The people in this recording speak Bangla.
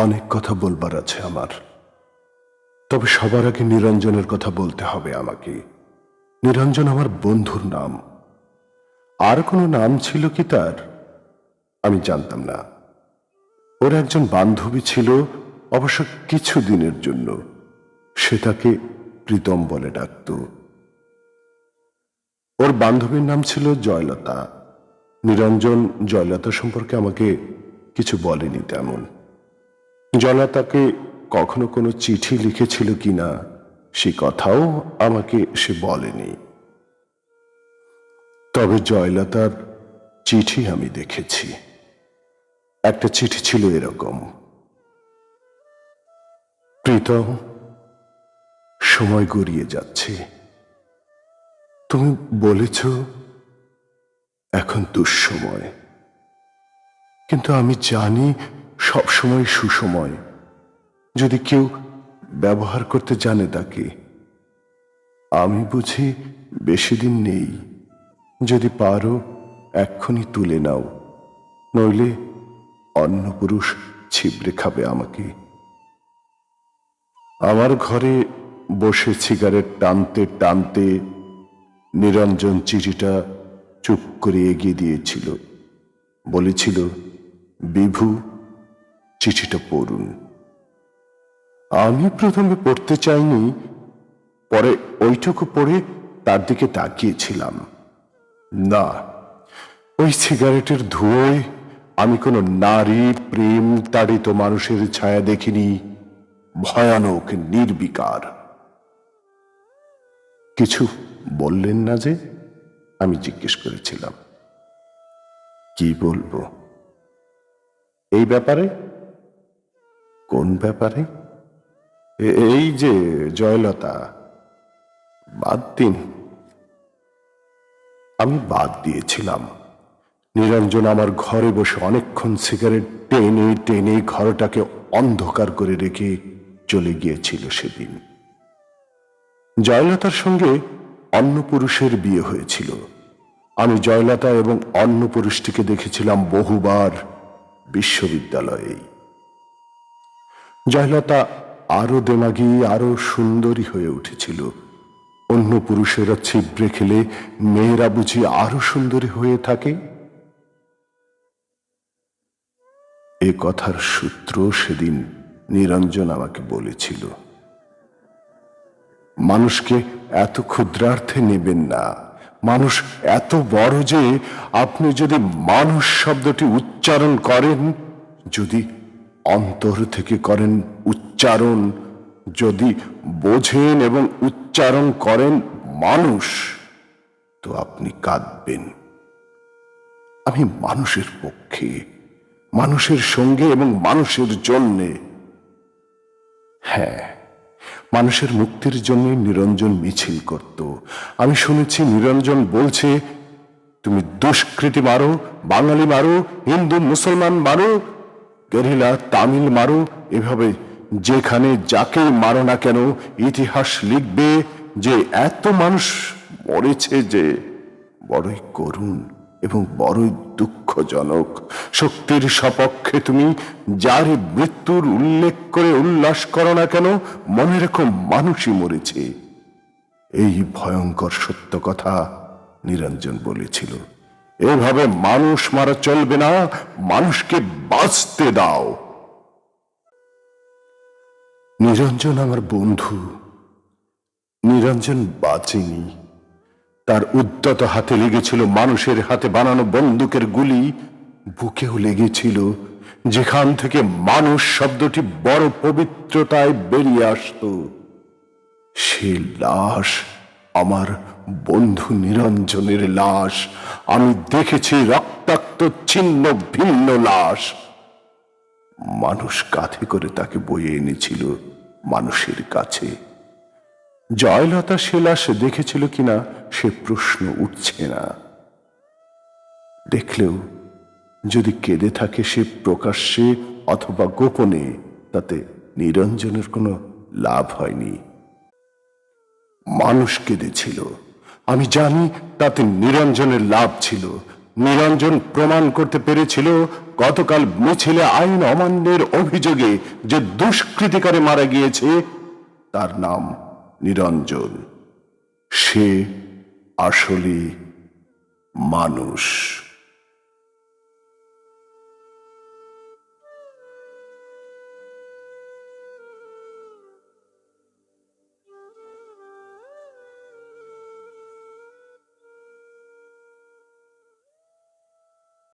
অনেক কথা বলবার আছে আমার, তবে সবার আগে নিরঞ্জনের কথা বলতে হবে আমাকে। নিরঞ্জন আমার বন্ধুর নাম। আর কোনো নাম ছিল কি তার আমি জানতাম না। ওর একজন বান্ধবী ছিল, অবশ্য কিছু দিনের জন্য। সে তাকে প্রীতম বলে ডাকত। ওর বান্ধবীর নাম ছিল জয়লতা। নিরঞ্জন জয়লতা সম্পর্কে আমাকে কিছু বলেনি তেমন। জয়লতাকে কখনো কোনো চিঠি লিখেছিল কিনা সে কথাও আমাকে সে বলেনি। তবে জয়লতার চিঠি আমি দেখেছি। একটা চিঠি ছিল এরকম: প্রীতম, সময় গড়িয়ে যাচ্ছে। তুমি বলেছ এখন দুঃসময়, কিন্তু আমি জানি সব সময় সুসময়, যদি কেউ ব্যবহার করতে জানে তাকে। আমি বুঝি বেশি দিন নেই, যদি পারো এক্ষুনি তুলে নাও, নইলে অন্য পুরুষ ছিবড়ে খাবে আমাকে। আমার ঘরে বসে সিগারেট টানতে টানতে নিরঞ্জন চিঠিটা চুপ করে এগিয়ে দিয়েছিল। বলেছিল, বিভু, চিঠিটা পড়ুন। আমি প্রথমে পড়তে চাইনি, পরে ওইটুকু পড়ে তার দিকে তাকিয়েছিলাম। না, ওই সিগারেটের ধোঁয়ায় আমি কোনো নারী প্রেম তাড়িত মানুষের ছায়া দেখিনি। ভয়ানক নির্বিকার। কিছু বললেন না যে? আমি জিজ্ঞেস করেছিলাম। কি বলবো? এই ব্যাপারে? কোন ব্যাপারে? এই যে জয়লতা। বাদ দিন। আমি বাদ দিয়েছিলাম। নিরঞ্জন আমার ঘরে বসে অনেকক্ষণ সিগারেট টেনে টেনে ঘরটাকে অন্ধকার করে রেখে চলে গিয়েছিল সেদিন। জয়লতার সঙ্গে অন্য পুরুষের বিয়ে হয়েছিল। আমি জয়লতা এবং অন্য পুরুষটিকে দেখেছিলাম বহুবার বিশ্ববিদ্যালয়েই। জয়লতা আরো দেমাগী, আরো সুন্দরী হয়ে উঠেছিল। অন্য পুরুষেরা ছিবড়ে খেলে মেয়েরা বুঝি আরো সুন্দরী হয়ে থাকে। এ কথার সূত্র সেদিন নিরঞ্জন আমাকে বলেছিল। মানুষকে এত ক্ষুদ্রার্থে নেবেন না। মানুষ এত বড় যে আপনি যদি মানুষ শব্দটি উচ্চারণ করেন, যদি অন্তর থেকে করেন উচ্চারণ, যদি বোঝেন এবং উচ্চারণ করেন মানুষ, তো আপনি কাঁদবেন। আমি মানুষের পক্ষে, মানুষের সঙ্গে এবং মানুষের জন্যে। হ্যাঁ, মানুষের মুক্তির জন্য নিরঞ্জন মিছিল করত। আমি শুনেছি নিরঞ্জন বলছে, তুমি দুষ্কৃতি মারো, বাঙালি মারো, হিন্দু মুসলমান মারো, গেরিলা তামিল মারো, এভাবে যেখানে যাকে মারো না কেন ইতিহাস লিখবে যে এত মানুষ মরেছে, যে বড়ই করুণ এবং বড়ই দুঃখজনক। শক্তির সপক্ষে তুমি যার মৃত্যুর উল্লেখ করে উল্লাস করো না কেন, মনে রেখো মানুষই মরেছে। এই ভয়ঙ্কর সত্য কথা নিরঞ্জন বলেছিল। এভাবে মানুষ মারা চলবে না, মানুষকে বাঁচতে দাও। নিরঞ্জন আমার বন্ধু। নিরঞ্জন বাঁচেনি। তার উদ্যত হাতে লেগেছিল মানুষের হাতে বানানো বন্দুকের গুলি, বুকেও লেগেছিল, যেখান থেকে মানুষ শব্দটি বড় পবিত্রতায় বেরিয়ে আসত। সে লাশ আমার বন্ধু নিরঞ্জনের লাশ। আমি দেখেছি রক্তাক্ত ছিন্ন ভিন্ন লাশ। মানুষ কাঁধে করে তাকে বয়ে এনেছিল মানুষের কাছে। জয়লতা সে লাশ দেখেছিল কিনা সে প্রশ্ন উঠছে না। দেখলেও যদি কেঁদে থাকে সে প্রকাশ্যে অথবা গোপনে, তাতে নিরঞ্জনের কোনো লাভ হয়নি। মানুষ কেঁদেছিল, আমি জানি তাতে নিরঞ্জনের লাভ ছিল। নিরঞ্জন প্রমাণ করতে পেরেছিল গতকাল মিছিলে আইন অমান্যের অভিযোগে যে দুষ্কৃতিকারে মারা গিয়েছে তার নাম নিরঞ্জন। সে আসলে মানুষ।